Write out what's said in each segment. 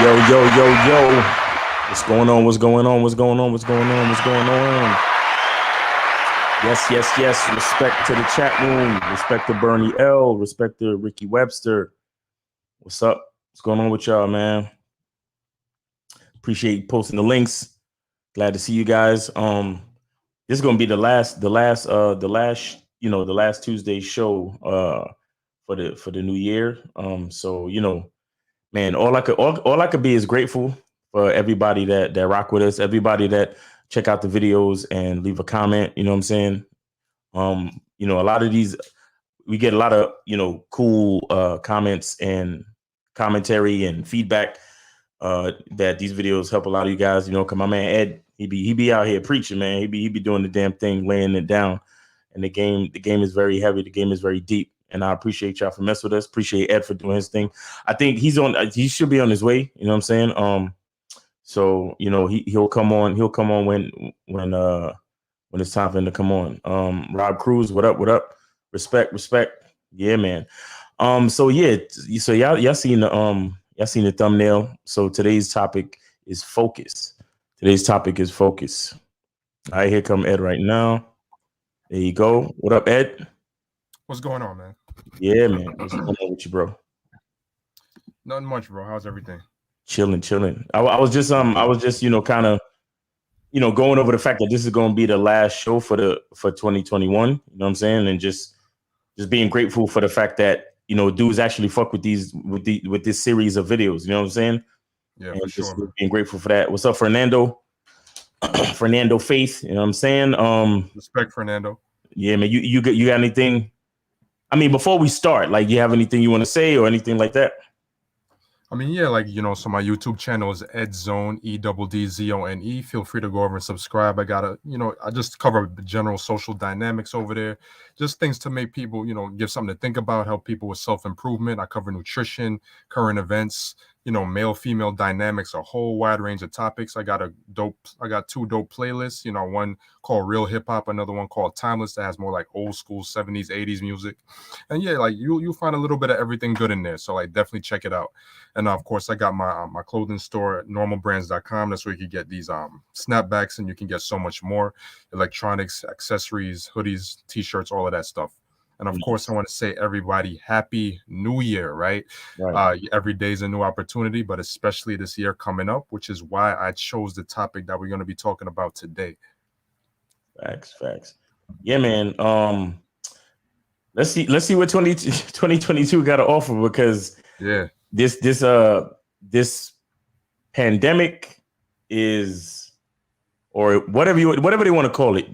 Yo, yo, yo, yo. What's going on? What's going on? What's going on? What's going on? What's going on? Yes, yes, yes. Respect to the chat room. Respect to Bernie L. Respect to Ricky Webster. What's up? What's going on with y'all, man? Appreciate you posting the links. Glad to see you guys. This is gonna be the last Tuesday show for the new year. So man, all I could be is grateful for everybody that rock with us, everybody that check out the videos and leave a comment. You know what I'm saying? A lot of these, we get a lot of cool comments and commentary and feedback that these videos help a lot of you guys. Cause my man Ed, he be out here preaching, man. He be doing the damn thing, laying it down. And the game is very heavy. The game is very deep. And I appreciate y'all for messing with us. Appreciate Ed for doing his thing. I think he should be on his way. You know what I'm saying? So he'll come on. He'll come on when it's time for him to come on. Rob Cruz, what up? What up? Respect. Yeah, man. So y'all seen the thumbnail. So today's topic is focus. All right, here come Ed right now. There you go. What up, Ed? What's going on, man? Yeah, man. What's going on with you, bro? Nothing much, bro. How's everything? Chilling. I was just kind of going over the fact that this is going to be the last show for 2021. You know what I'm saying? And just being grateful for the fact that dudes actually fuck with with this series of videos. You know what I'm saying? Yeah, and for just sure. being grateful for that. What's up, Fernando? Fernando Faith. You know what I'm saying? Respect, Fernando. Yeah, man. You got anything? I mean, before we start, like, you have anything you want to say or anything like that? I mean, yeah, so my YouTube channel is EdZone, EDDZONE. Feel free to go over and subscribe. I just cover general social dynamics over there. Just things to make people, give something to think about, help people with self-improvement. I cover nutrition, current events, male-female dynamics, a whole wide range of topics. I got two dope playlists, one called Real Hip Hop, another one called Timeless that has more like old school 70s, 80s music. And yeah, like you'll find a little bit of everything good in there. So like definitely check it out. And of course, I got my clothing store at normalbrands.com. That's where you can get these snapbacks, and you can get so much more: electronics, accessories, hoodies, t-shirts, all of that stuff. And of course, I want to say everybody Happy New Year, right? Every day is a new opportunity, but especially this year coming up, which is why I chose the topic that we're going to be talking about today. Facts. Yeah, man. Let's see what 2022 got to offer, because this pandemic is, or whatever they want to call it,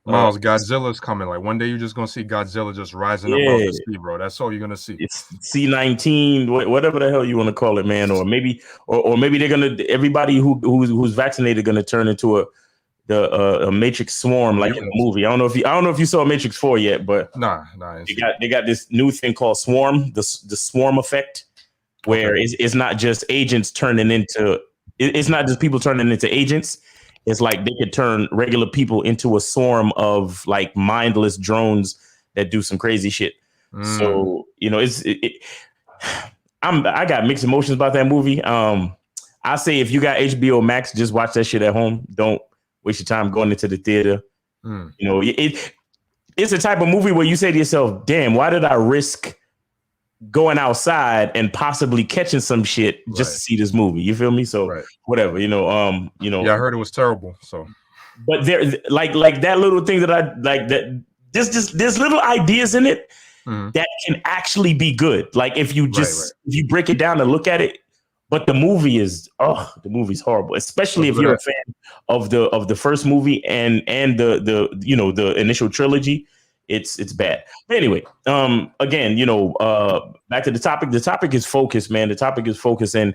Miles, Godzilla's coming. Like one day you're just gonna see Godzilla just rising above the sea, bro. That's all you're gonna see. It's C-19, whatever the hell you want to call it, man. Or maybe they're gonna, everybody who's vaccinated gonna turn into a Matrix swarm, like in the movie. I don't know if you saw Matrix 4 yet, but nah. They got this new thing called swarm, the swarm effect, where it's not just agents turning into, it's not just people turning into agents. It's like they could turn regular people into a swarm of like mindless drones that do some crazy shit. So I got mixed emotions about that movie. I say if you got HBO Max, just watch that shit at home. Don't waste your time going into the theater. It's a type of movie where you say to yourself, "Damn, why did I risk going outside and possibly catching some shit just to see this movie?" You feel me? So whatever, Yeah, I heard it was terrible. So, but there, like that little thing that I like, that there's little ideas in it that can actually be good. Like if you just if you break it down and look at it. But the movie's horrible, especially if you're a fan of the first movie and the initial trilogy. It's bad. But anyway, again, back to the topic. The topic is focus, man. The topic is focus. And,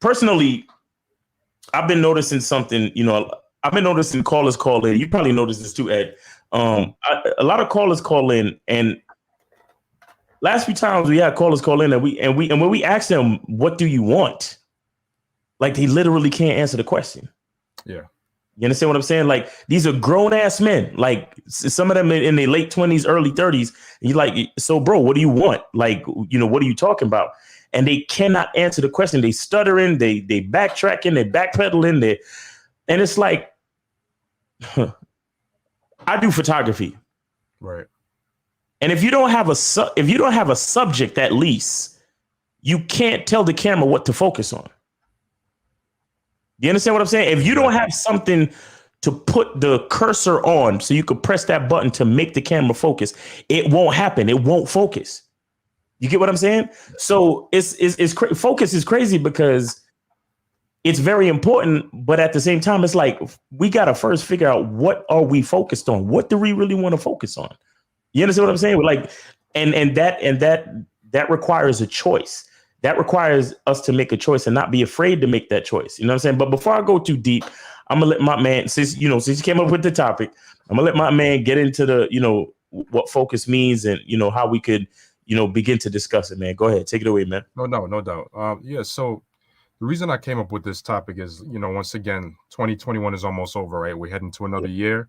personally, I've been noticing something, I've been noticing callers call in. You probably noticed this too, Ed. A lot of callers call in, and last few times we had callers call in, and when we ask them, what do you want? Like, they literally can't answer the question. Yeah. You understand what I'm saying? Like, these are grown ass men. Like, some of them in their late 20s, early 30s. And you're like, so bro, what do you want? Like, what are you talking about? and they cannot answer the question. They stuttering, they backtracking, they backpedaling, and it's like, I do photography. Right. And if you don't have a subject, at least you can't tell the camera what to focus on. You understand what I'm saying? If you don't have something to put the cursor on so you could press that button to make the camera focus, it won't happen. It won't focus. You get what I'm saying? So focus is crazy because it's very important, but at the same time, it's like we got to first figure out, what are we focused on? What do we really want to focus on? You understand what I'm saying? Like, and that requires a choice. That requires us to make a choice and not be afraid to make that choice. You know what I'm saying? But before I go too deep, I'm gonna let my man, since you came up with the topic, I'm gonna let my man get into the, what focus means and how we could, begin to discuss it, man. Go ahead, take it away, man. No doubt. Yeah. So the reason I came up with this topic is, once again, 2021 is almost over, right? We're heading to another year.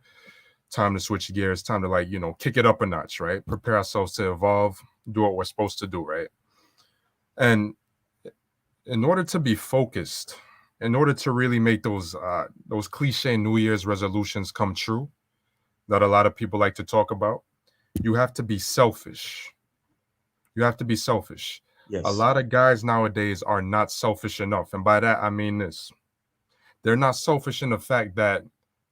Time to switch gears, time to kick it up a notch, right? Prepare ourselves to evolve, do what we're supposed to do, right? And in order to be focused, in order to really make those cliche New Year's resolutions come true that a lot of people like to talk about, you have to be selfish. You have to be selfish. Yes. A lot of guys nowadays are not selfish enough. And by that, I mean this. They're not selfish in the fact that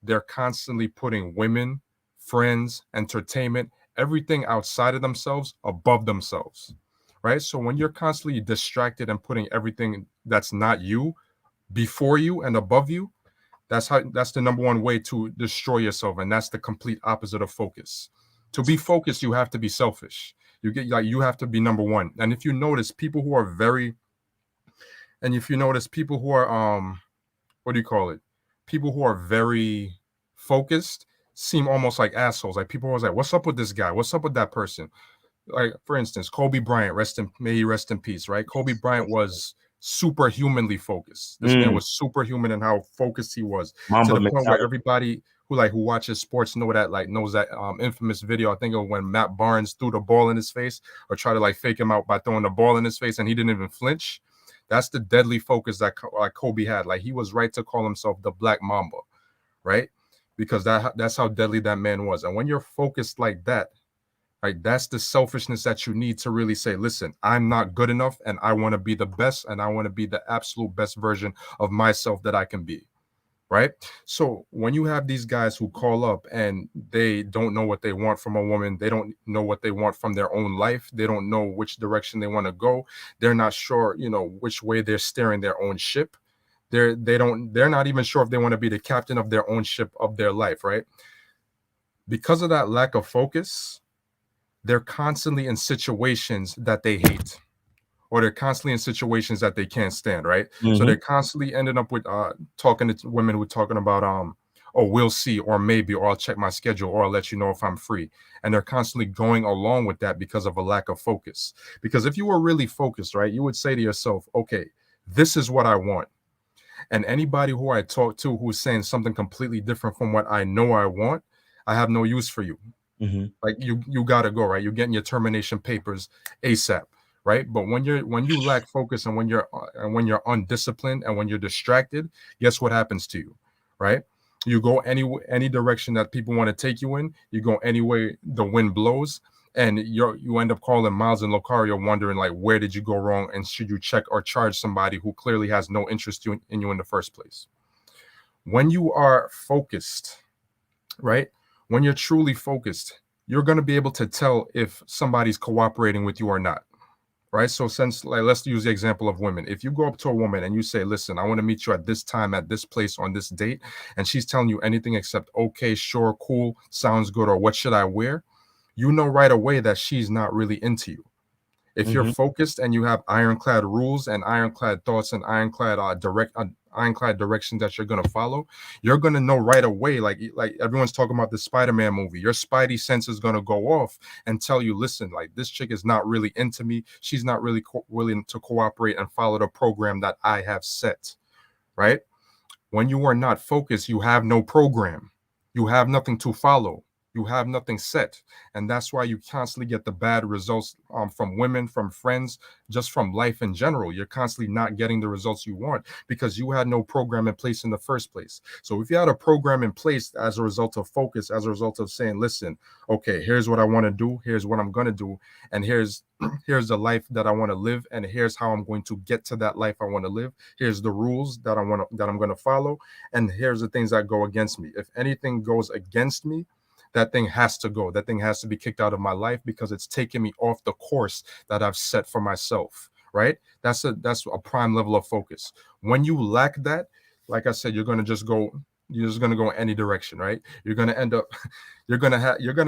they're constantly putting women, friends, entertainment, everything outside of themselves above themselves, right? So when you're constantly distracted and putting everything that's not you before you and above you, that's the number one way to destroy yourself. And that's the complete opposite of focus. To be focused, you have to be selfish. You have to be number one. And if you notice people who are what do you call it? People who are very focused seem almost like assholes. Like people are always like, what's up with this guy? What's up with that person? Like, for instance, Kobe Bryant, may he rest in peace, right? Kobe Bryant was superhumanly focused. This man was superhuman in how focused he was. To the point where everybody who watches sports knows that infamous video. I think of when Matt Barnes threw the ball in his face or tried to fake him out by throwing the ball in his face and he didn't even flinch. That's the deadly focus that Kobe had. Like, he was right to call himself the Black Mamba, right? Because that's how deadly that man was. And when you're focused like that, right, that's the selfishness that you need to really say, listen, I'm not good enough and I want to be the best and I want to be the absolute best version of myself that I can be, right? So when you have these guys who call up and they don't know what they want from a woman, they don't know what they want from their own life, they don't know which direction they want to go, they're not sure, which way they're steering their own ship. They're not even sure if they want to be the captain of their own ship of their life, right? Because of that lack of focus, they're constantly in situations that they hate, or they're constantly in situations that they can't stand, right? Mm-hmm. So they're constantly ending up with talking to women who are talking about, oh, we'll see, or maybe, or I'll check my schedule, or I'll let you know if I'm free. And they're constantly going along with that because of a lack of focus. Because if you were really focused, right, you would say to yourself, okay, this is what I want. And anybody who I talk to who's saying something completely different from what I know I want, I have no use for you. Mm-hmm. Like you gotta go, right? You're getting your termination papers ASAP, right? But when you lack focus and when you're undisciplined and when you're distracted, guess what happens to you, right? You go any direction that people want to take you in. You go any way the wind blows, and you end up calling Miles and Locario, wondering where did you go wrong, and should you check or charge somebody who clearly has no interest in you in the first place. When you are focused, right? When you're truly focused, you're going to be able to tell if somebody's cooperating with you or not, right? So since let's use the example of women. If you go up to a woman and you say, listen, I want to meet you at this time, at this place, on this date, and she's telling you anything except okay, sure, cool, sounds good, or what should I wear? You know right away that she's not really into you. If you're focused and you have ironclad rules and ironclad thoughts and ironclad direction that you're going to follow, you're going to know right away, like everyone's talking about the Spider-Man movie, your spidey sense is going to go off and tell you, listen, this chick is not really into me. She's not really willing to cooperate and follow the program that I have set, right? When you are not focused, you have no program. You have nothing to follow. You have nothing set. And that's why you constantly get the bad results from women, from friends, just from life in general. You're constantly not getting the results you want because you had no program in place in the first place. So if you had a program in place as a result of focus, as a result of saying, listen, okay, here's what I want to do, here's what I'm going to do, and here's the life that I want to live, and here's how I'm going to get to that life I want to live. Here's the rules that I'm going to follow, and here's the things that go against me. If anything goes against me, that thing has to go. That thing has to be kicked out of my life because it's taking me off the course that I've set for myself. Right? That's a prime level of focus. When you lack that, like I said, you're just gonna go in any direction, right? You're gonna end up you're gonna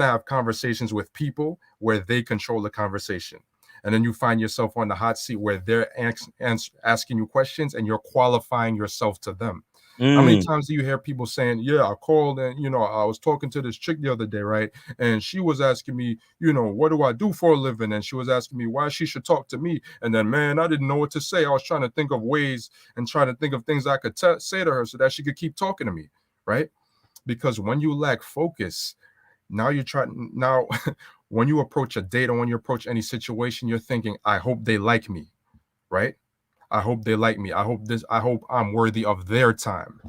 have conversations with people where they control the conversation. And then you find yourself on the hot seat where they're asking you questions and you're qualifying yourself to them. How many times do you hear people saying, yeah, I called and, I was talking to this chick the other day, right? And she was asking me, what do I do for a living? And she was asking me why she should talk to me. And then, man, I didn't know what to say. I was trying to think of ways and trying to think of things I could say to her so that she could keep talking to me, right? Because when you lack focus, now when you approach a date or when you approach any situation, you're thinking, I hope they like me, right? I hope they like me. I hope I'm worthy of their time.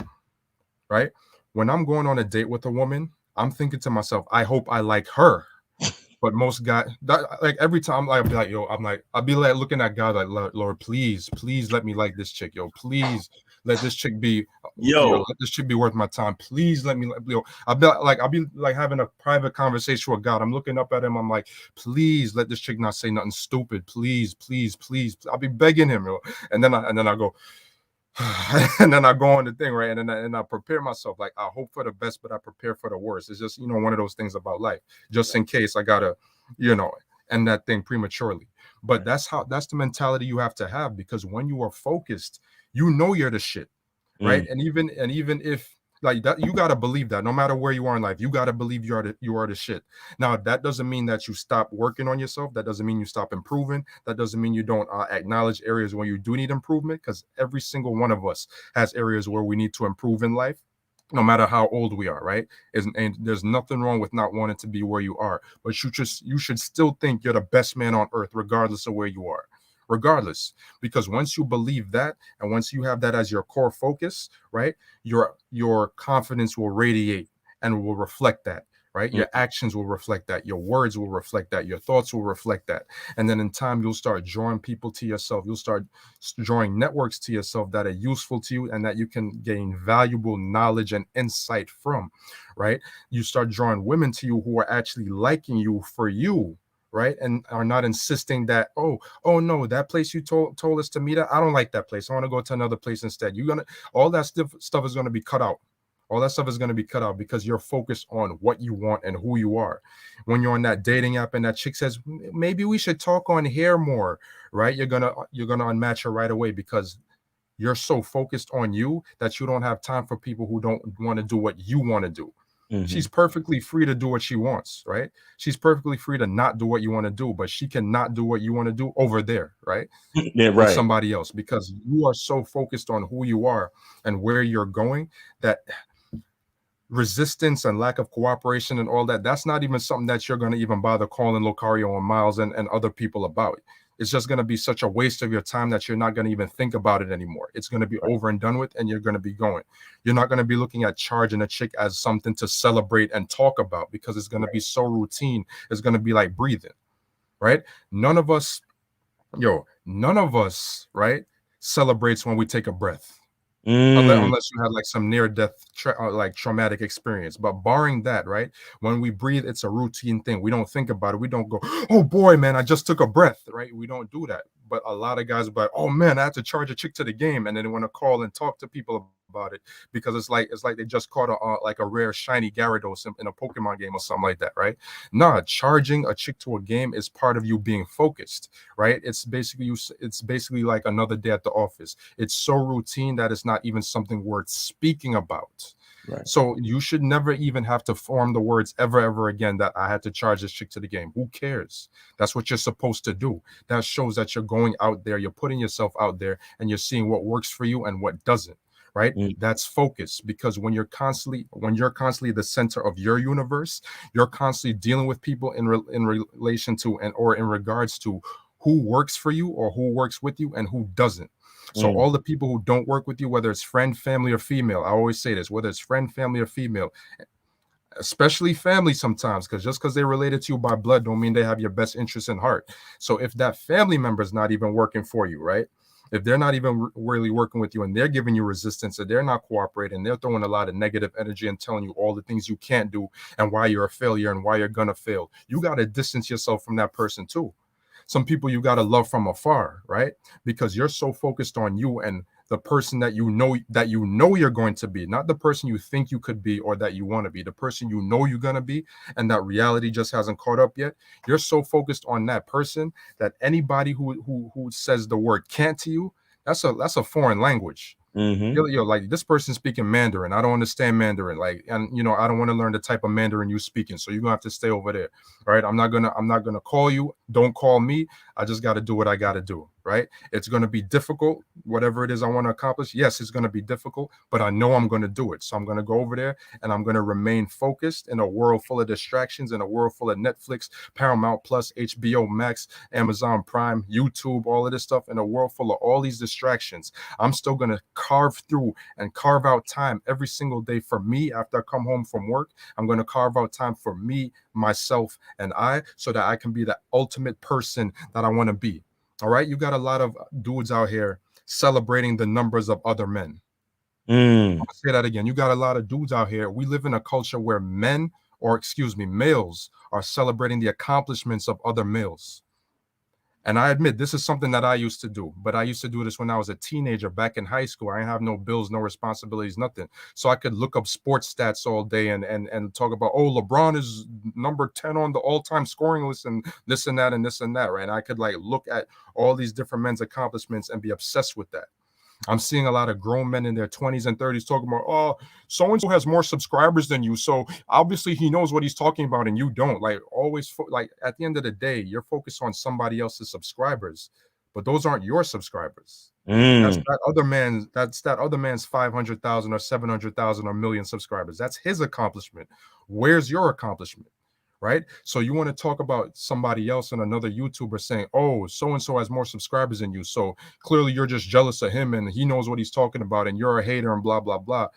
Right? When I'm going on a date with a woman, I'm thinking to myself, I hope I like her. But most guys, like every time, I'll be like looking at God like, Lord, please let me like this chick, yo. Please let this chick be, let this chick be worth my time. Please let me, I'll be like having a private conversation with God. I'm looking up at him. I'm like, please let this chick not say nothing stupid. Please, please, please. I'll be begging him, yo. And then I go. And then I go on the thing, right? And I prepare myself. Like, I hope for the best, but I prepare for the worst. It's just, one of those things about life, just in case I gotta, end that thing prematurely. But that's the mentality you have to have, because when you are focused, you're the shit, right? And even if like that, you gotta believe that no matter where you are in life, you gotta believe you are the shit. Now, that doesn't mean that you stop working on yourself. That doesn't mean you stop improving. That doesn't mean you don't acknowledge areas where you do need improvement, because every single one of us has areas where we need to improve in life, no matter how old we are, right? And there's nothing wrong with not wanting to be where you are, but you should still think you're the best man on earth, regardless of where you are. Regardless, because once you believe that, and once you have that as your core focus, right, your confidence will radiate and will reflect that, right? Your actions will reflect that, your words will reflect that, your thoughts will reflect that. And then in time, you'll start drawing people to yourself. You'll start drawing networks to yourself that are useful to you and that you can gain valuable knowledge and insight from, right? You start drawing women to you who are actually liking you for you, right? And are not insisting that, oh no, that place you told us to meet at, I don't like that place. I want to go to another place instead. All that stuff is gonna be cut out. All that stuff is going to be cut out because you're focused on what you want and who you are. When you're on that dating app and that chick says, maybe we should talk on here more, right? You're gonna unmatch her right away, because you're so focused on you that you don't have time for people who don't want to do what you want to do. She's perfectly free to do what she wants, right? She's perfectly free to not do what you want to do, but she cannot do what you want to do over there, right? Yeah, With right. somebody else, because you are so focused on who you are and where you're going that resistance and lack of cooperation and all that, that's not even something that you're going to even bother calling Locario and Miles and other people about. It's just going to be such a waste of your time that you're not going to even think about it anymore. It's going to be over and done with, and you're going to be going. You're not going to be looking at charging a chick as something to celebrate and talk about, because it's going to be so routine. It's going to be like breathing, right? None of us, right, celebrates when we take a breath. Unless you had like some near-death like traumatic experience. But barring that, right, when we breathe, it's a routine thing. We don't think about it. We don't go, oh boy, man, I just took a breath, right? We don't do that. But a lot of guys are like, oh man, I have to charge a chick to the game, and then they want to call and talk to people about it, because it's like they just caught a rare shiny Gyarados in a Pokemon game or something like that, right? Nah, charging a chick to a game is part of you being focused, right? It's basically like another day at the office. It's so routine that it's not even something worth speaking about. Right. So you should never even have to form the words ever again that I had to charge this chick to the game. Who cares? That's what you're supposed to do. That shows that you're going out there, you're putting yourself out there, and you're seeing what works for you and what doesn't, right? Mm. That's focus, because when you're constantly the center of your universe, you're constantly dealing with people in relation to or in regards to who works for you or who works with you and who doesn't. So Mm. all the people who don't work with you, whether it's friend, family, or female, I always say this, whether it's friend, family, or female, especially family sometimes, because just because they're related to you by blood don't mean they have your best interest in heart. So if that family member is not even working for you, right? If they're not even really working with you and they're giving you resistance, or they're not cooperating, they're throwing a lot of negative energy and telling you all the things you can't do and why you're a failure and why you're gonna fail, you got to distance yourself from that person too. Some people you got to love from afar, right? Because you're so focused on you and the person that you know you're going to be, not the person you think you could be or that you want to be, the person you know you're going to be, and that reality just hasn't caught up yet. You're so focused on that person that anybody who says the word can't to you, that's a foreign language. Mm-hmm. You're like, this person speaking Mandarin, I don't understand Mandarin, like, and I don't want to learn the type of Mandarin you speaking, so you're gonna have to stay over there. Right? I'm not gonna call you, don't call me. I just got to do what I got to do. Right? It's going to be difficult, whatever it is I want to accomplish. Yes, it's going to be difficult, but I know I'm going to do it. So I'm going to go over there and I'm going to remain focused in a world full of distractions, in a world full of Netflix, Paramount Plus, HBO Max, Amazon Prime, YouTube, all of this stuff, in a world full of all these distractions. I'm still going to carve through and carve out time every single day for me. After I come home from work, I'm going to carve out time for me, myself, and I, so that I can be the ultimate person that I want to be. All right. You got a lot of dudes out here celebrating the numbers of other men. Mm. I'll say that again. You got a lot of dudes out here. We live in a culture where males are celebrating the accomplishments of other males. And I admit this is something that I used to do, but I used to do this when I was a teenager back in high school. I didn't have no bills, no responsibilities, nothing. So I could look up sports stats all day and talk about, oh, LeBron is number 10 on the all-time scoring list and this and that and this and that, right? And I could like look at all these different men's accomplishments and be obsessed with that. I'm seeing a lot of grown men in their 20s and 30s talking about, oh, so and so has more subscribers than you, so obviously he knows what he's talking about and you don't. Like, always, like, at the end of the day, you're focused on somebody else's subscribers, but those aren't your subscribers. That's Mm. that other man's 500,000 or 700,000 or million subscribers. That's his accomplishment. Where's your accomplishment? Right? So you want to talk about somebody else and another YouTuber saying, oh, so and so has more subscribers than you, so clearly you're just jealous of him and he knows what he's talking about and you're a hater and blah blah blah,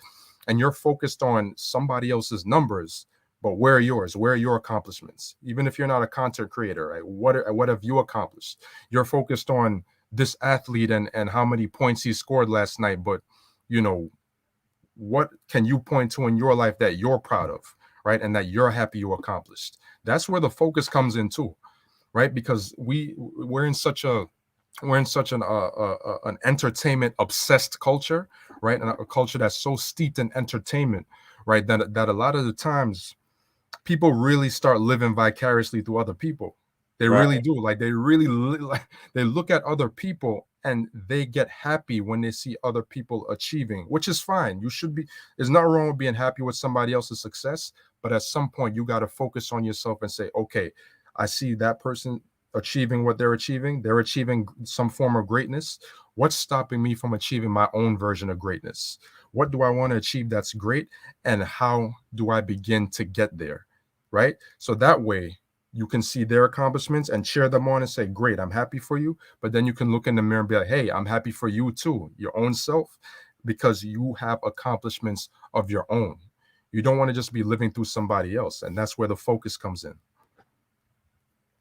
and you're focused on somebody else's numbers. But where are yours? Where are your accomplishments? Even if you're not a content creator, right? What have you accomplished? You're focused on this athlete and how many points he scored last night, but you know, what can you point to in your life that you're proud of, right? And that you're happy you accomplished. That's where the focus comes in too, right? Because we're in such an entertainment obsessed culture, right? And a culture that's so steeped in entertainment, right? That a lot of the times people really start living vicariously through other people. They Right. really do. Like, they really like, they look at other people and they get happy when they see other people achieving, which is fine. You should be. There's nothing wrong with being happy with somebody else's success, but at some point you got to focus on yourself and say, okay, I see that person achieving what they're achieving. They're achieving some form of greatness. What's stopping me from achieving my own version of greatness? What do I want to achieve that's great? And how do I begin to get there? Right? So that way you can see their accomplishments and cheer them on and say, great, I'm happy for you. But then you can look in the mirror and be like, hey, I'm happy for you too, your own self, because you have accomplishments of your own. You don't want to just be living through somebody else. And that's where the focus comes in.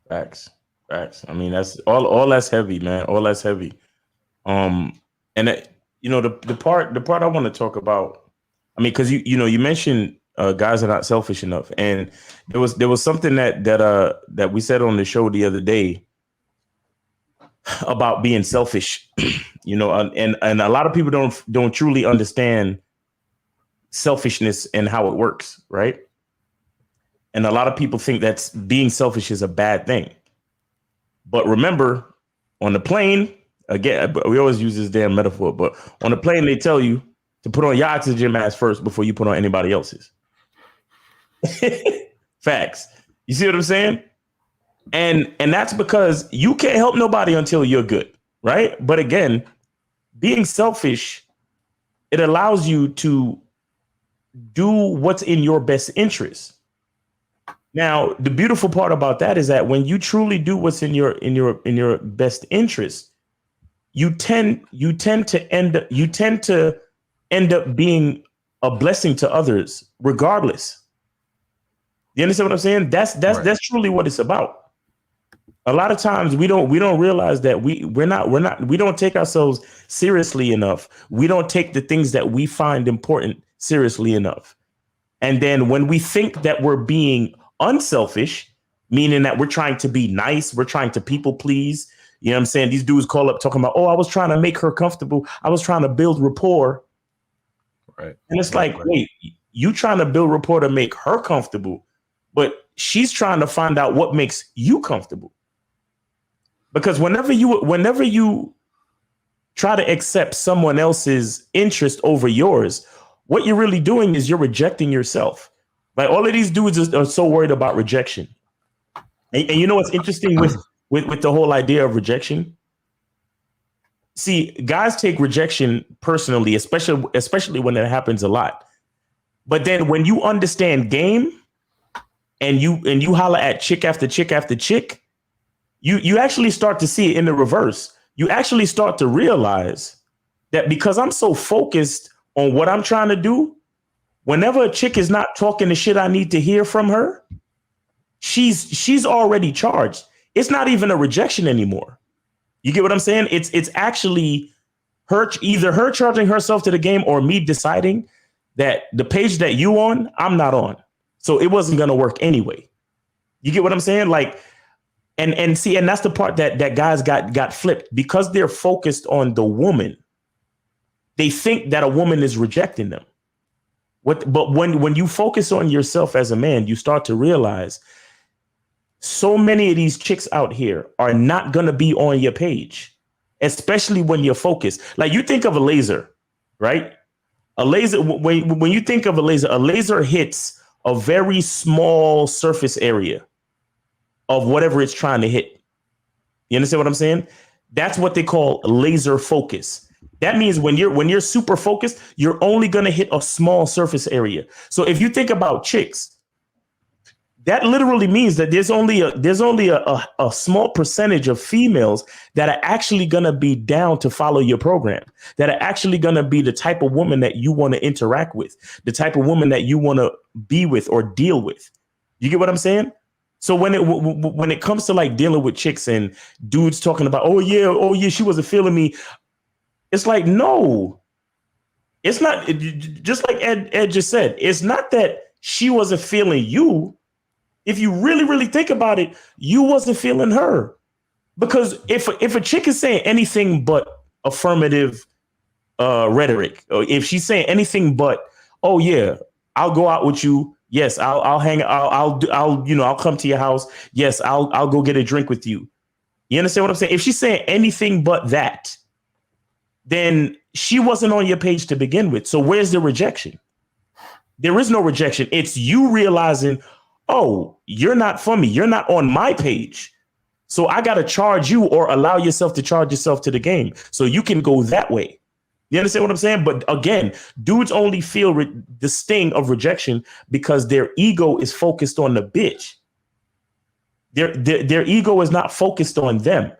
Facts. Facts. I mean, that's all that's heavy, man. All that's heavy. And the part I want to talk about, I mean, because you mentioned guys are not selfish enough, and there was something that we said on the show the other day about being selfish, and a lot of people don't truly understand selfishness and how it works, right? And a lot of people think that's being selfish is a bad thing. But remember, on the plane, again, we always use this damn metaphor, but on the plane, they tell you to put on your oxygen mask first before you put on anybody else's. Facts. You see what I'm saying? And that's because you can't help nobody until you're good, right? But again, being selfish It allows you to do what's in your best interest. Now, the beautiful part about that is that when you truly do what's in your best interest, you tend to end up being a blessing to others, regardless. You understand what I'm saying? That's truly what it's about. A lot of times we don't realize that we don't take ourselves seriously enough. We don't take the things that we find important seriously enough. And then when we think that we're being unselfish, meaning that we're trying to be nice, we're trying to people please. You know what I'm saying? These dudes call up talking about, oh, I was trying to make her comfortable. I was trying to build rapport. Right. And it's wait, you trying to build rapport to make her comfortable, but she's trying to find out what makes you comfortable. Because whenever you try to accept someone else's interest over yours, what you're really doing is you're rejecting yourself. Like all of these dudes are so worried about rejection. And you know what's interesting with the whole idea of rejection? See, guys take rejection personally, especially when it happens a lot. But then when you understand game and you holler at chick after chick after chick, you actually start to see it in the reverse. You actually start to realize that because I'm so focused on what I'm trying to do, whenever a chick is not talking the shit I need to hear from her, she's already charged. It's not even a rejection anymore. You get what I'm saying? It's actually either her charging herself to the game or me deciding that the page that you on, I'm not on. So it wasn't going to work anyway. You get what I'm saying? Like, and see, and that's the part that guys got flipped because they're focused on the woman. They think that a woman is rejecting them. But when you focus on yourself as a man, you start to realize so many of these chicks out here are not going to be on your page, especially when you're focused. Like you think of a laser, right? A laser, when you think of a laser hits a very small surface area of whatever it's trying to hit. You understand what I'm saying? That's what they call laser focus. That means when you're super focused, you're only going to hit a small surface area. So if you think about chicks, that literally means that there's only a small percentage of females that are actually going to be down to follow your program, that are actually going to be the type of woman that you want to interact with, the type of woman that you want to be with or deal with. You get what I'm saying? So when it comes to like dealing with chicks and dudes talking about, oh yeah, she wasn't feeling me. It's like, no, it's not. Just like Ed just said, it's not that she wasn't feeling you. If you really, really think about it, you wasn't feeling her. Because if a chick is saying anything but affirmative rhetoric, or if she's saying anything but, oh yeah, I'll go out with you. Yes, I'll hang. I'll come to your house. Yes, I'll go get a drink with you. You understand what I'm saying? If she's saying anything but that, then she wasn't on your page to begin with. So where's the rejection? There is no rejection. It's you realizing, oh, you're not for me. You're not on my page. So I got to charge you or allow yourself to charge yourself to the game so you can go that way. You understand what I'm saying? But again, dudes only feel the sting of rejection because their ego is focused on the bitch. Their ego is not focused on them.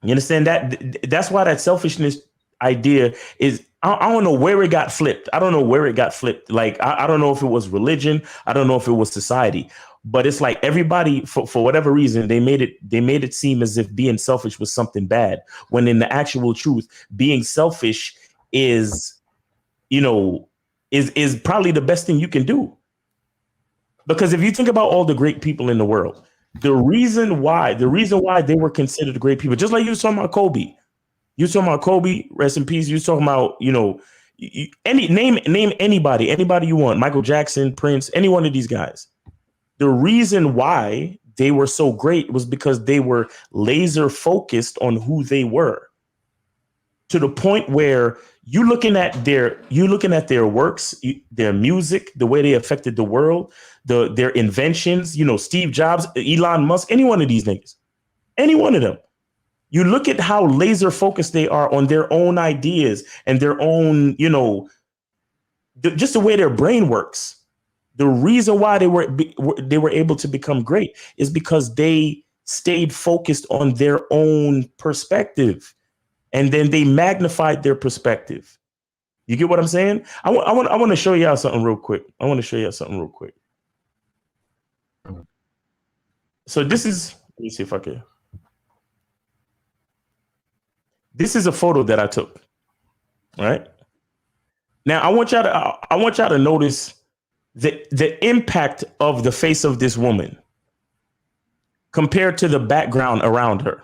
You understand that? That's why that selfishness idea is, I don't know where it got flipped. I don't know where it got flipped. Like, I don't know if it was religion. I don't know if it was society. But it's like everybody, for whatever reason, they made it seem as if being selfish was something bad, when in the actual truth, being selfish is probably the best thing you can do. Because if you think about all the great people in the world, the reason why they were considered great people, just like you were talking about Kobe. You were talking about Kobe, rest in peace. You were talking about, name anybody you want, Michael Jackson, Prince, any one of these guys. The reason why they were so great was because they were laser focused on who they were, to the point where you're looking at their works, their music, the way they affected the world, their inventions, Steve Jobs, Elon Musk, any one of these niggas, any one of them. You look at how laser focused they are on their own ideas and their own, just the way their brain works. The reason why they were able to become great is because they stayed focused on their own perspective, and then they magnified their perspective. You get what I'm saying? I want to show y'all something real quick. So this is, let me see if I can. This is a photo that I took. Right now, I want y'all to notice the impact of the face of this woman compared to the background around her.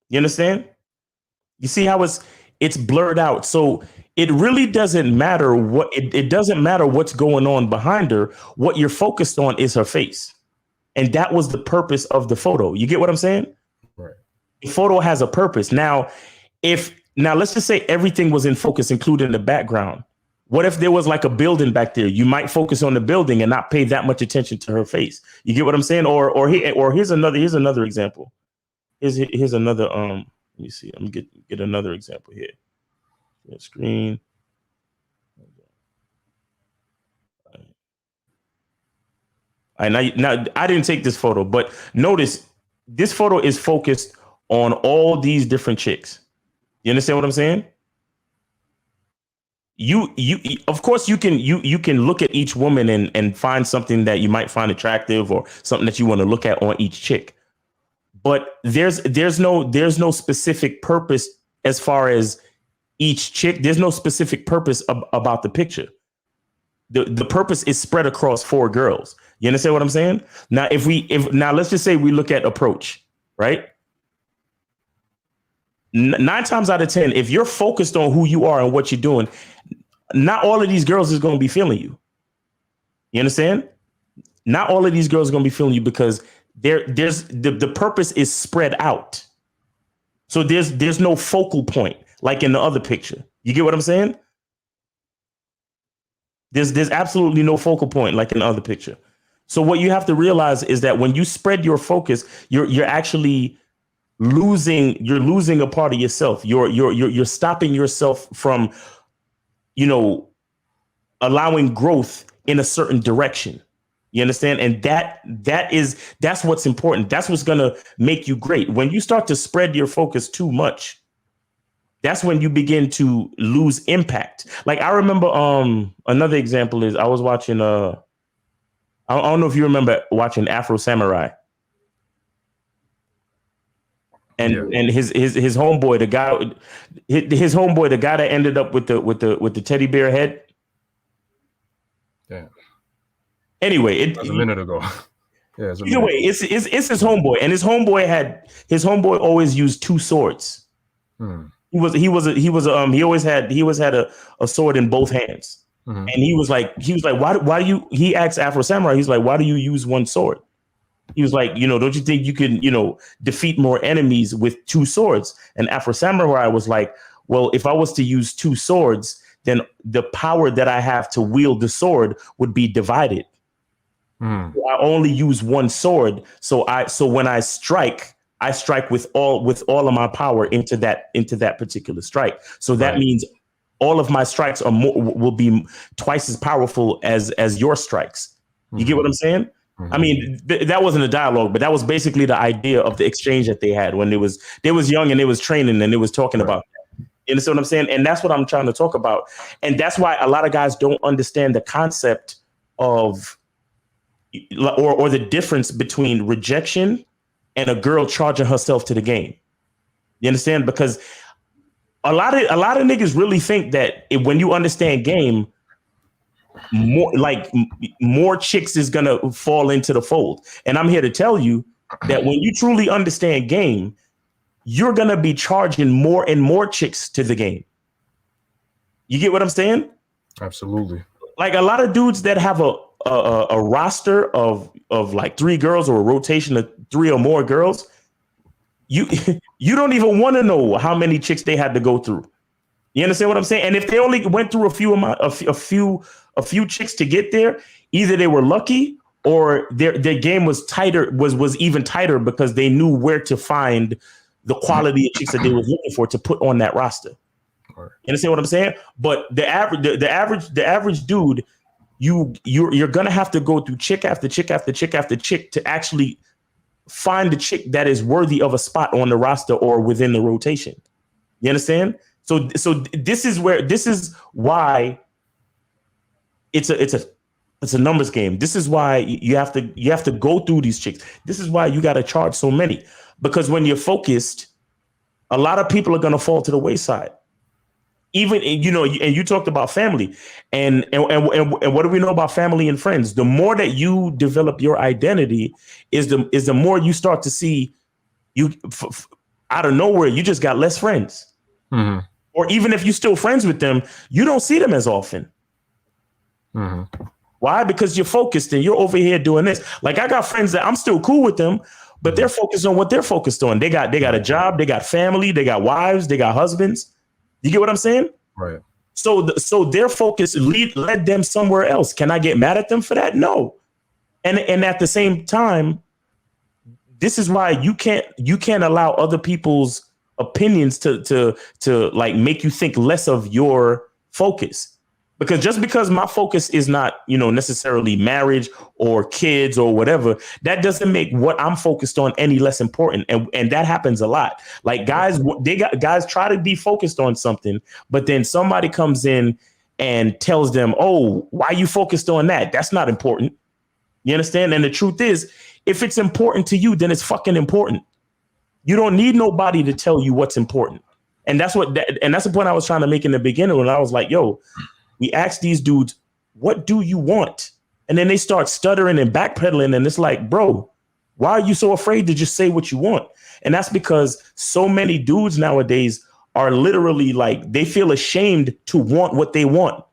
You understand? You see how it's blurred out. So it really doesn't matter it doesn't matter what's going on behind her. What you're focused on is her face. And that was the purpose of the photo. You get what I'm saying? Right. The photo has a purpose. Now let's just say everything was in focus, including the background. What if there was like a building back there? You might focus on the building and not pay that much attention to her face. You get what I'm saying? Or here's another example. Here's another let me see. I'm gonna get another example here. Screen. All right, now I didn't take this photo, but notice this photo is focused on all these different chicks. You understand what I'm saying? You of course you can look at each woman and find something that you might find attractive or something that you want to look at on each chick. But there's no specific purpose as far as each chick. There's no specific purpose about the picture. The purpose is spread across 4 girls. You understand what I'm saying? Now, now let's just say we look at approach, right? 9 times out of 10, if you're focused on who you are and what you're doing, not all of these girls is going to be feeling you. You understand? Not all of these girls are going to be feeling you because there's the purpose is spread out. So there's no focal point like in the other picture. You get what I'm saying? There's absolutely no focal point like in the other picture. So what you have to realize is that when you spread your focus, you're actually losing a part of yourself. You're stopping yourself from, allowing growth in a certain direction. You understand? And that's what's important. That's what's going to make you great. When you start to spread your focus too much, that's when you begin to lose impact. Like I remember another example is I was watching I don't know if you remember watching Afro Samurai. And his homeboy, the guy that ended up with the teddy bear head. Yeah. Anyway, it was a minute ago. Yeah. Either way, it's his homeboy, and his homeboy always used 2 swords. He always had a sword in both hands. Mm-hmm. And he was like, why do you? He asked Afro Samurai, he's like, why do you use 1 sword? He was like, don't you think you can, defeat more enemies with 2 swords? And Afro Samurai was like, well, if I was to use 2 swords, then the power that I have to wield the sword would be divided. So I only use 1 sword. So when I strike with all of my power into that particular strike. So that means all of my strikes will be twice as powerful as your strikes. You get what I'm saying? I mean, that wasn't a dialogue, but that was basically the idea of the exchange that they had when they was young and they was training and they was talking about that. You understand what I'm saying? And that's what I'm trying to talk about. And that's why a lot of guys don't understand the concept of or the difference between rejection and a girl charging herself to the game. You understand? Because a lot of niggas really think that when you understand game, more chicks is gonna fall into the fold. And I'm here to tell you that when you truly understand game, you're gonna be charging more and more chicks to the game. You get what I'm saying? Absolutely. Like a lot of dudes that have a roster of like 3 girls or a rotation of 3 or more girls, you don't even want to know how many chicks they had to go through. You understand what I'm saying? And if they only went through a few chicks to get there, either they were lucky or their game was tighter, was even tighter because they knew where to find the quality of chicks that they were looking for to put on that roster. You understand what I'm saying? But the average dude, you're gonna have to go through chick after chick after chick after chick to actually find the chick that is worthy of a spot on the roster or within the rotation. You understand? So this is why it's a numbers game. This is why you have to go through these chicks. This is why you got to charge so many, because when you're focused, a lot of people are going to fall to the wayside. Even, and you talked about family, and what do we know about family and friends? The more that you develop your identity, is the more you start to see you out of nowhere. You just got less friends, or even if you're still friends with them, you don't see them as often. Why? Because you're focused and you're over here doing this. Like, I got friends that I'm still cool with them, but they're focused on what they're focused on. They got a job, they got family, they got wives, they got husbands. You get what I'm saying? Right. So their focus led them somewhere else. Can I get mad at them for that? No. And at the same time, this is why you can't allow other people's opinions to like make you think less of your focus. Because just because my focus is not, necessarily marriage or kids or whatever, that doesn't make what I'm focused on any less important. And that happens a lot. Like, guys try to be focused on something, but then somebody comes in and tells them, oh, why are you focused on that? That's not important. You understand? And the truth is, if it's important to you, then it's fucking important. You don't need nobody to tell you what's important. And that's the point I was trying to make in the beginning, when I was like, yo, we ask these dudes, what do you want? And then they start stuttering and backpedaling. And it's like, bro, why are you so afraid to just say what you want? And that's because so many dudes nowadays are literally like, they feel ashamed to want what they want.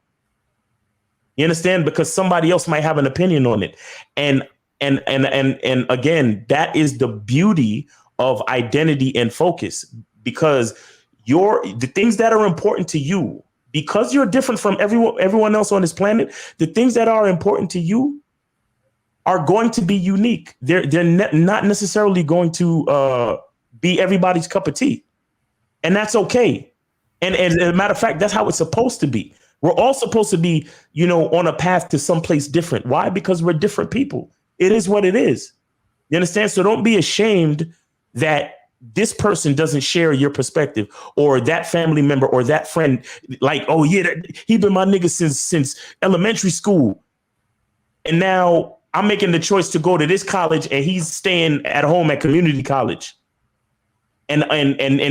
You understand? Because somebody else might have an opinion on it. And again, that is the beauty of identity and focus, because the things that are important to you, because you're different from everyone else on this planet, the things that are important to you are going to be unique. They're not necessarily going to be everybody's cup of tea. And that's okay. And as a matter of fact, that's how it's supposed to be. We're all supposed to be, on a path to someplace different. Why? Because we're different people. It is what it is. You understand? So don't be ashamed that this person doesn't share your perspective, or that family member or that friend, like, oh yeah, he been my nigga since elementary school, and now I'm making the choice to go to this college and he's staying at home at community college. And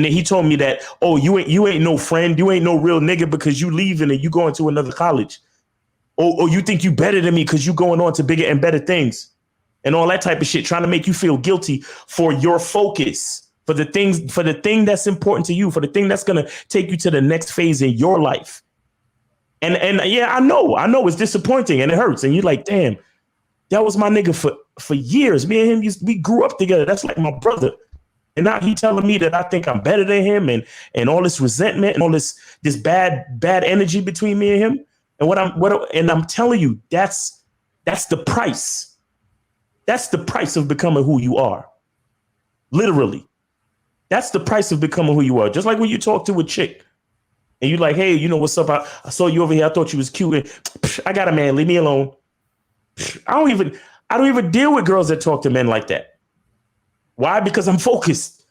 he told me that, oh, you ain't no friend, you ain't no real nigga because you leaving and you going to another college. Or you think you better than me because you going on to bigger and better things, and all that type of shit, trying to make you feel guilty for your focus. For the thing that's important to you, for the thing that's going to take you to the next phase in your life. And yeah, I know it's disappointing and it hurts. And you're like, damn, that was my nigga for years. Me and him, we grew up together. That's like my brother. And now he telling me that I think I'm better than him, and all this resentment and all this bad energy between me and him. And I'm telling you, that's the price. That's the price of becoming who you are. Literally. That's the price of becoming who you are. Just like when you talk to a chick and you're like, hey, what's up? I saw you over here. I thought you was cute. And, I got a man. Leave me alone. I don't even deal with girls that talk to men like that. Why? Because I'm focused.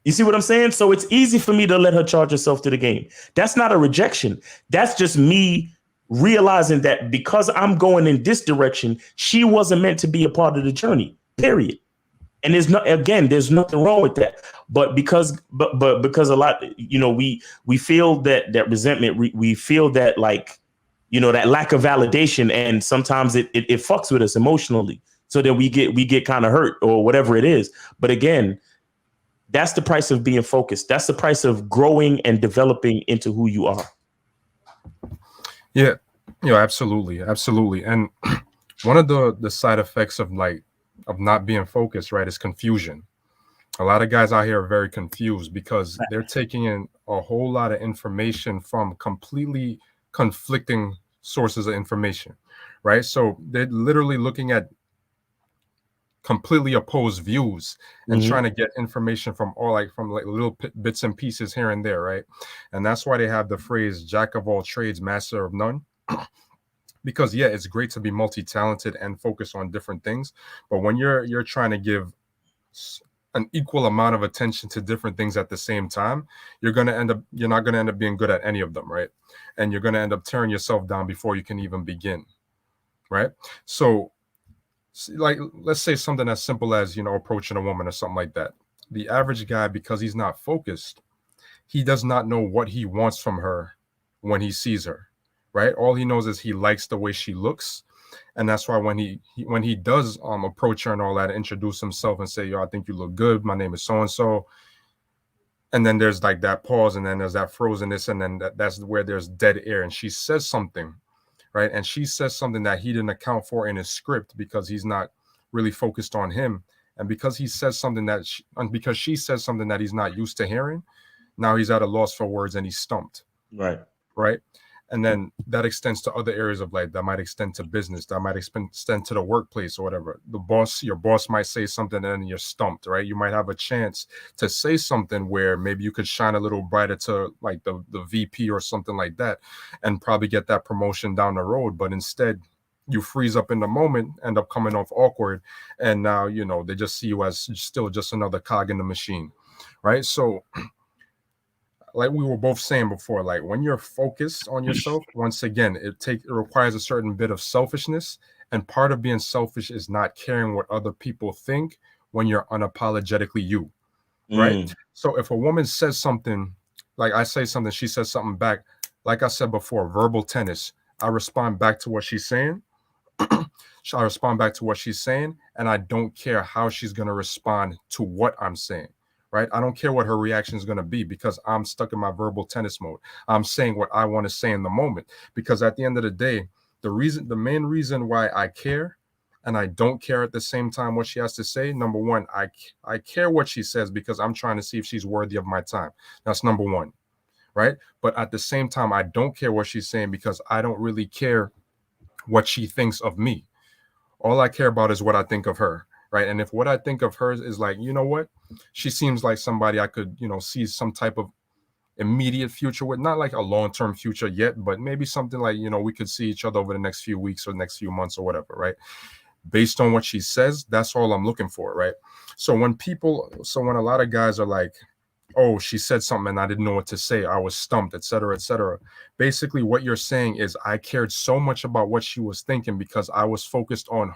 You see what I'm saying? So it's easy for me to let her charge herself to the game. That's not a rejection. That's just me realizing that because I'm going in this direction, she wasn't meant to be a part of the journey, period. And there's nothing wrong with that. But because a lot, we feel that resentment, we feel that, like, that lack of validation, and sometimes it fucks with us emotionally, so that we get kind of hurt or whatever it is. But again, that's the price of being focused. That's the price of growing and developing into who you are. Yeah, absolutely. And one of the side effects of not being focused, right, is confusion. A lot of guys out here are very confused because they're taking in a whole lot of information from completely conflicting sources of information, right? So they're literally looking at completely opposed views and Mm-hmm. trying to get information from little bits and pieces here and there, right? And that's why they have the phrase "jack of all trades, master of none." Because yeah, it's great to be multi-talented and focus on different things, but when you're trying to give an equal amount of attention to different things at the same time, you're not going to end up being good at any of them, right? And you're going to end up tearing yourself down before you can even begin, right? So like, let's say something as simple as, approaching a woman or something like that. The average guy, because he's not focused, he does not know what he wants from her when he sees her, right? All he knows is he likes the way she looks. And that's why when he does approach her and all that, introduce himself and say, yo, I think you look good, my name is so and so, and then there's like that pause, and then there's that frozenness, and then that's where there's dead air, and she says something, right? And she says something that he didn't account for in his script because he's not really focused on him, and because he says something because she says something that he's not used to hearing, now he's at a loss for words and he's stumped. Right. Right. And then that extends to other areas of life. That might extend to business. That might extend to the workplace or whatever. Your boss might say something and then you're stumped, right? You might have a chance to say something where maybe you could shine a little brighter to like the VP or something like that and probably get that promotion down the road. But instead, you freeze up in the moment, end up coming off awkward. And now, they just see you as still just another cog in the machine, right? So like we were both saying before, like when you're focused on yourself, once again, it requires a certain bit of selfishness. And part of being selfish is not caring what other people think when you're unapologetically you, right? So if a woman says something, like I say something, she says something back, like I said before, verbal tennis, I respond back to what she's saying. I respond back to what she's saying, and I don't care how she's going to respond to what I'm saying. Right? I don't care what her reaction is going to be because I'm stuck in my verbal tennis mode. I'm saying what I want to say in the moment because at the end of the day, the main reason why I care and I don't care at the same time what she has to say, number one, I care what she says because I'm trying to see if she's worthy of my time. That's number one, right? But at the same time, I don't care what she's saying because I don't really care what she thinks of me. All I care about is what I think of her. Right. And if what I think of her is like, you know what, she seems like somebody I could, see some type of immediate future with, not like a long-term future yet, but maybe something like, we could see each other over the next few weeks or next few months or whatever. Right. Based on what she says, that's all I'm looking for. Right. So when a lot of guys are like, oh, she said something and I didn't know what to say, I was stumped, etc., etc. Basically, what you're saying is I cared so much about what she was thinking because I was focused on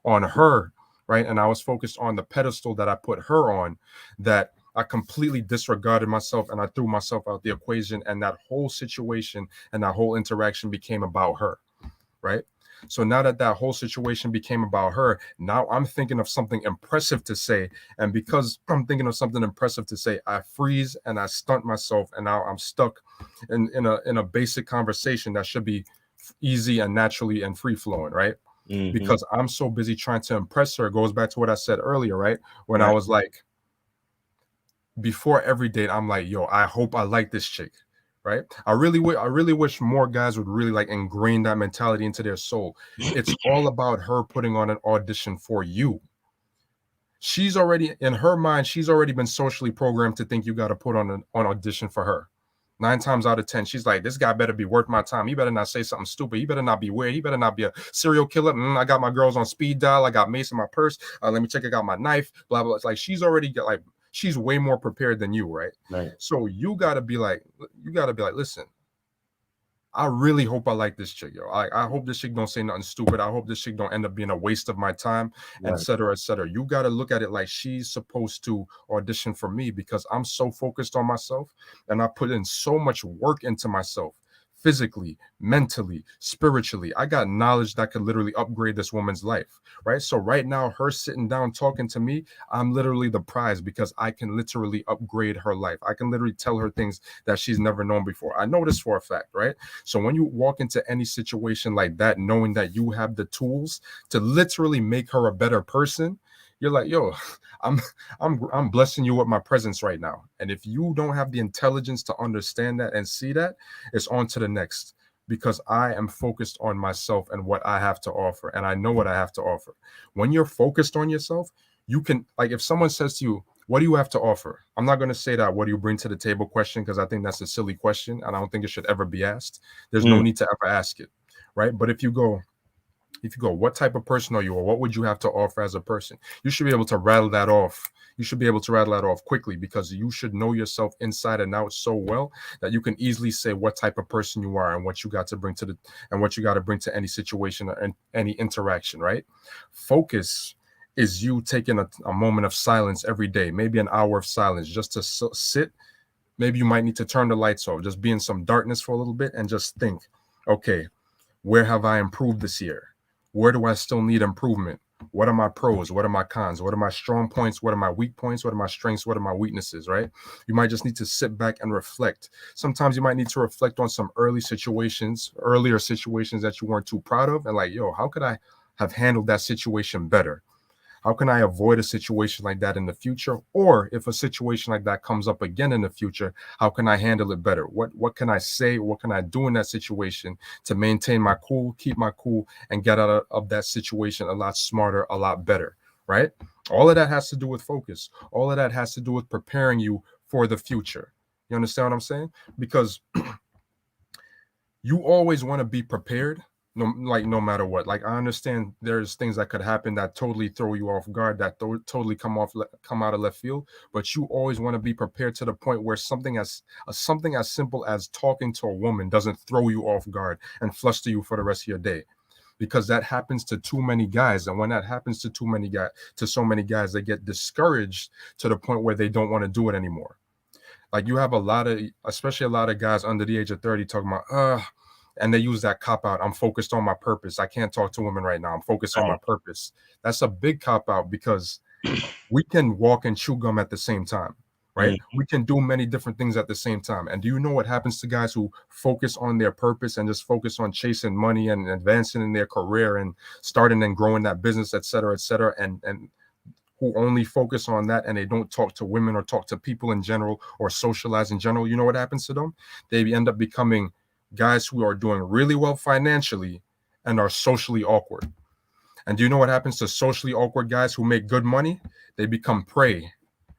her, right? And I was focused on the pedestal that I put her on, that I completely disregarded myself and I threw myself out the equation. And that whole situation and that whole interaction became about her, right? So now that whole situation became about her, now I'm thinking of something impressive to say. And because I'm thinking of something impressive to say, I freeze and I stunt myself. And now I'm stuck in a basic conversation that should be easy and naturally and free flowing, right? Mm-hmm. Because I'm so busy trying to impress her. It goes back to what I said earlier, right? When I was like, before every date, I'm like, yo, I hope I like this chick. Right. I really wish more guys would really like ingrain that mentality into their soul. It's all about her putting on an audition for you. She's already, in her mind, she's already been socially programmed to think you got to put on an audition for her. 9 times out of 10, she's like, this guy better be worth my time. He better not say something stupid. He better not be weird. He better not be a serial killer. I got my girls on speed dial. I got mace in my purse. Let me check. I got my knife. Blah, blah. It's like she's already got like, she's way more prepared than you, right? Right. So you gotta be like, listen, I really hope I like this chick, yo. I hope this chick don't say nothing stupid. I hope this chick don't end up being a waste of my time, Right. et cetera, et cetera. You gotta look at it like she's supposed to audition for me because I'm so focused on myself and I put in so much work into myself. Physically, mentally, spiritually. I got knowledge that could literally upgrade this woman's life, right? So right now, her sitting down talking to me, I'm literally the prize because I can literally upgrade her life. I can literally tell her things that she's never known before. I know this for a fact, right? So when you walk into any situation like that, knowing that you have the tools to literally make her a better person, you're like, yo, I'm blessing you with my presence right now. And if you don't have the intelligence to understand that and see that, it's on to the next. because I am focused on myself and what I have to offer, and I know what I have to offer. When you're focused on yourself, you can, like, if someone says to you, what do you have to offer? I'm not going to say that what do you bring to the table question, because I think that's a silly question and I don't think it should ever be asked. There's no need to ever ask it, right? But if you go, what type of person are you, or what would you have to offer as a person? You should be able to rattle that off. You should be able to rattle that off quickly, because you should know yourself inside and out so well that you can easily say what type of person you are and what you got to bring to the, and what you got to bring to any situation and any interaction, right? Focus is you taking a moment of silence every day, maybe an hour of silence, just to sit. Maybe you might need to turn the lights off, just be in some darkness for a little bit and just think, okay, where have I improved this year? Where do I still need improvement? What are my pros? What are my cons? What are my strong points? What are my weak points? What are my strengths? What are my weaknesses, right? You might just need to sit back and reflect. Sometimes you might need to reflect on some earlier situations that you weren't too proud of, and like, yo, how could I have handled that situation better? How can I avoid a situation like that in the future? Or if a situation like that comes up again in the future, how can I handle it better? What can I say? What can I do in that situation to maintain my cool, keep my cool, and get out of that situation a lot smarter, a lot better, right? All of that has to do with focus. All of that has to do with preparing you for the future. You understand what I'm saying? Because you always want to be prepared, no matter what. Like, I understand there's things that could happen that totally throw you off guard, that totally come out of left field, but you always want to be prepared to the point where something as simple as talking to a woman doesn't throw you off guard and fluster you for the rest of your day, because that happens to too many guys. And when that happens to so many guys, they get discouraged to the point where they don't want to do it anymore. Like, you have especially a lot of guys under the age of 30 talking about, and they use that cop out. I'm focused on my purpose. I can't talk to women right now. I'm focused on my purpose. That's a big cop out, because we can walk and chew gum at the same time, right? We can do many different things at the same time. And do you know what happens to guys who focus on their purpose and just focus on chasing money and advancing in their career and starting and growing that business, et cetera, and who only focus on that, and they don't talk to women or talk to people in general or socialize in general? You know what happens to them? They end up becoming guys who are doing really well financially and are socially awkward. And do you know what happens to socially awkward guys who make good money? They become prey,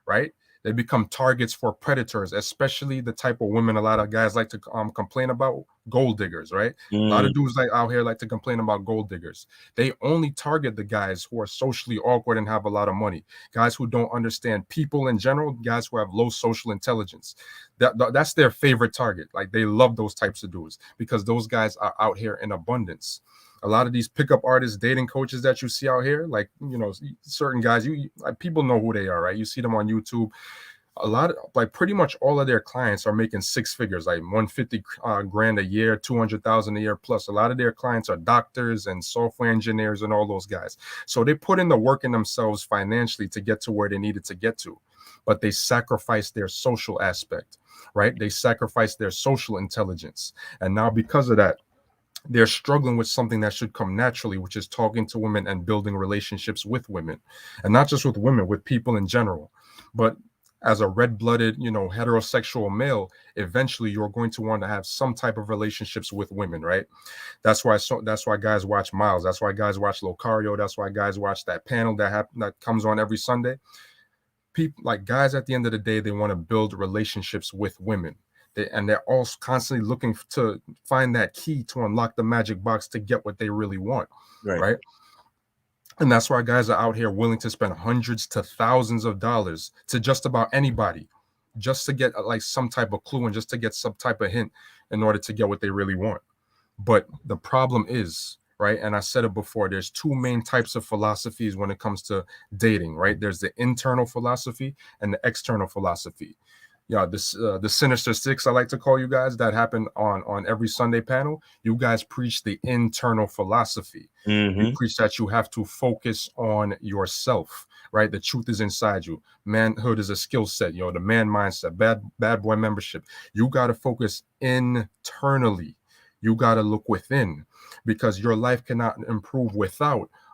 right? They become targets for predators, especially the type of women a lot of guys like to complain about, gold diggers, right? A lot of dudes out here like to complain about gold diggers. They only target the guys who are socially awkward and have a lot of money, guys who don't understand people in general, guys who have low social intelligence. That's their favorite target. Like, they love those types of dudes because those guys are out here in abundance. A lot of these pickup artists, dating coaches that you see out here, like, certain guys, like, people know who they are, right? You see them on YouTube. Pretty much all of their clients are making six figures, like 150 grand a year, 200,000 a year plus. A lot of their clients are doctors and software engineers and all those guys. So they put in the work in themselves financially to get to where they needed to get to, but they sacrificed their social aspect, right? They sacrificed their social intelligence. And now, because of that, they're struggling with something that should come naturally, which is talking to women and building relationships with women. And not just with women, with people in general. But as a red-blooded, heterosexual male, eventually you're going to want to have some type of relationships with women, right? That's why guys watch Miles. That's why guys watch Locario. That's why guys watch that panel that comes on every Sunday. People, like, guys, at the end of the day, they want to build relationships with women. They're all constantly looking to find that key to unlock the magic box to get what they really want, right? And that's why guys are out here willing to spend hundreds to thousands of dollars to just about anybody, just to get like some type of clue and just to get some type of hint in order to get what they really want. But the problem is, right, and I said it before, there's two main types of philosophies when it comes to dating, right? There's the internal philosophy and the external philosophy. The Sinister Six, I like to call you guys, that happen on every Sunday panel. You guys preach the internal philosophy. You preach that you have to focus on yourself, right? The truth is inside you. Manhood is a skill set, the man mindset, bad boy membership. You got to focus internally. You got to look within, because your life cannot improve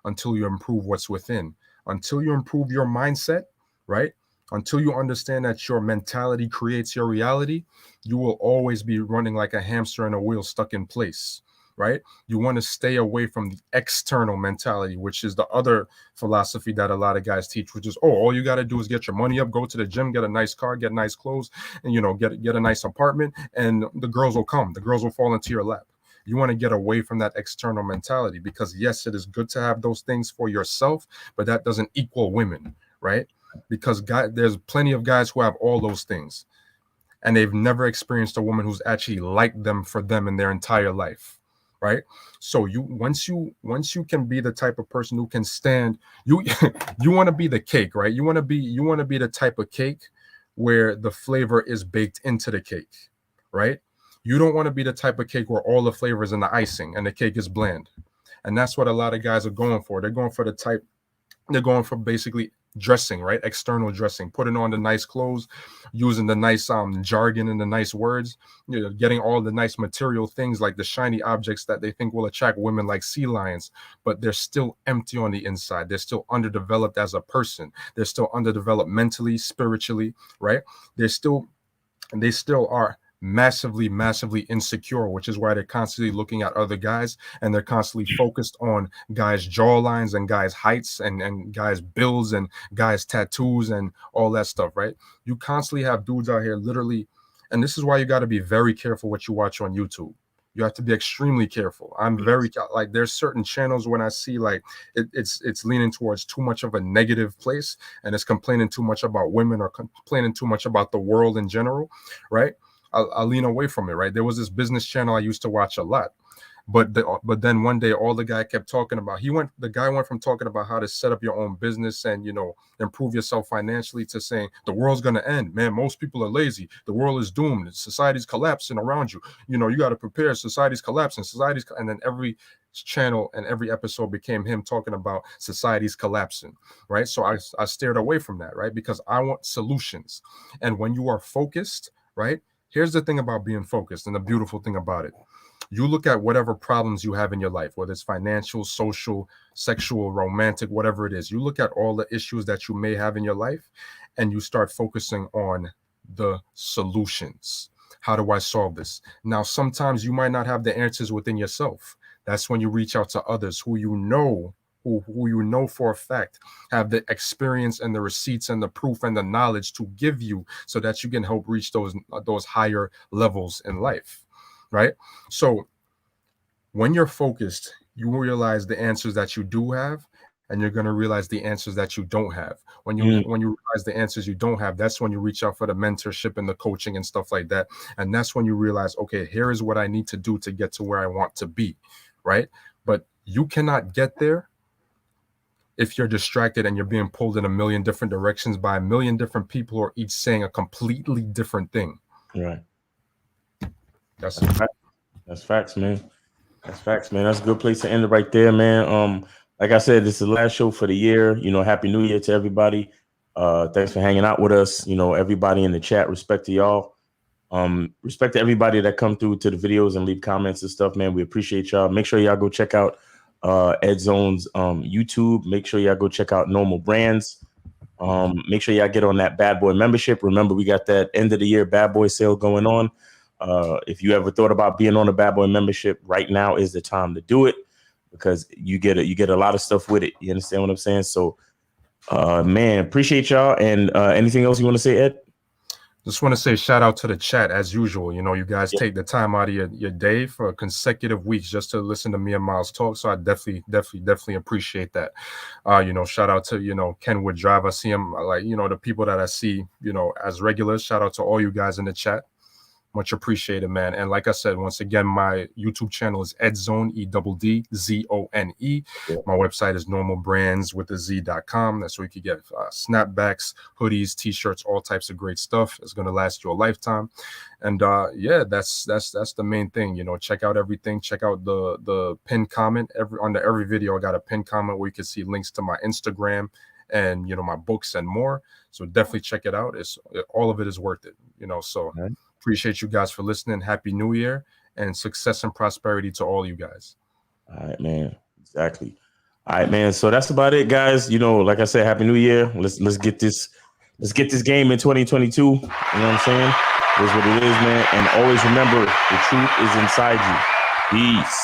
until you improve what's within. Until you improve your mindset, right? Until you understand that your mentality creates your reality, you will always be running like a hamster in a wheel stuck in place, right? You want to stay away from the external mentality, which is the other philosophy that a lot of guys teach, which is, oh, all you got to do is get your money up, go to the gym, get a nice car, get nice clothes, and, you know, get a nice apartment, and the girls will come. The girls will fall into your lap. You want to get away from that external mentality, because yes, it is good to have those things for yourself, but that doesn't equal women, right? Because there's plenty of guys who have all those things, and they've never experienced a woman who's actually liked them for them in their entire life, right? So once you can be the type of person who can stand, you you want to be the cake, right? You want to be the type of cake where the flavor is baked into the cake, right? You don't want to be the type of cake where all the flavor is in the icing and the cake is bland. And that's what a lot of guys are going for. They're going for basically dressing, right? External dressing, putting on the nice clothes, using the nice jargon and the nice words, you know, getting all the nice material things like the shiny objects that they think will attract women like sea lions, but they're still empty on the inside. They're still underdeveloped as a person. They're still underdeveloped mentally, spiritually, right? They still are massively insecure, which is why they're constantly looking at other guys, and they're constantly focused on guys' jawlines and guys' heights and guys' builds and guys' tattoos and all that stuff, right? You constantly have dudes out here literally, and this is why you got to be very careful what you watch on YouTube. You have to be extremely careful. I'm very like, there's certain channels when I see like it's leaning towards too much of a negative place, and it's complaining too much about women or complaining too much about the world in general, right? I'll lean away from it, right? There was this business channel I used to watch a lot, but then one day all the guy kept talking about, the guy went from talking about how to set up your own business and, you know, improve yourself financially, to saying the world's going to end, man. Most people are lazy. The world is doomed. Society's collapsing around you. You know, you got to prepare. Society's collapsing. And then every channel and every episode became him talking about society's collapsing, right? So I steered away from that, right? Because I want solutions. And when you are focused, right? Here's the thing about being focused, and the beautiful thing about it. You look at whatever problems you have in your life, whether it's financial, social, sexual, romantic, whatever it is. You look at all the issues that you may have in your life, and you start focusing on the solutions. How do I solve this? Now, sometimes you might not have the answers within yourself. That's when you reach out to others who you know for a fact have the experience and the receipts and the proof and the knowledge to give you, so that you can help reach those higher levels in life, right? So when you're focused, you realize the answers that you do have, and you're going to realize the answers that you don't have. When you realize the answers you don't have, that's when you reach out for the mentorship and the coaching and stuff like that. And that's when you realize, okay, here is what I need to do to get to where I want to be, right? But you cannot get there if you're distracted and you're being pulled in a million different directions by a million different people who are each saying a completely different thing. Right. That's facts, man. That's facts, man. That's a good place to end it right there, man. Like I said, this is the last show for the year. You know, Happy New Year to everybody. Thanks for hanging out with us. You know, everybody in the chat, respect to y'all. Respect to everybody that come through to the videos and leave comments and stuff, man. We appreciate y'all. Make sure y'all go check out Ed Zone's YouTube. Make sure y'all go check out Normal Brands. Make sure y'all get on that Bad Boy membership. Remember, we got that end of the year Bad Boy sale going on. If you ever thought about being on a Bad Boy membership, right now is the time to do it, because you get a lot of stuff with it. You understand what I'm saying? So, man, appreciate y'all. And anything else you want to say, Ed? Just want to say shout out to the chat as usual. You know, you guys take the time out of your day for consecutive weeks just to listen to me and Miles talk. So I definitely appreciate that. You know, shout out to, you know, Kenwood Drive. I see him, like, you know, the people that I see, you know, as regulars. Shout out to all you guys in the chat. Much appreciated, man. And like I said, once again, my YouTube channel is Edzone, EDDZone. Yeah. My website is normalbrands.com. That's where you can get snapbacks, hoodies, t-shirts, all types of great stuff. It's going to last you a lifetime. And yeah, that's the main thing. You know, check out everything. Check out the pinned comment. Under every video, I got a pinned comment where you can see links to my Instagram and, you know, my books and more. So definitely check it out. All of it is worth it, you know. So appreciate you guys for listening. Happy New Year and success and prosperity to all you guys. All right, man. Exactly. All right, man. So that's about it, guys. You know, like I said, Happy New Year. Let's get this let's get this game in 2022. You know what I'm saying? It is what it is, man. And always remember, the truth is inside you. Peace.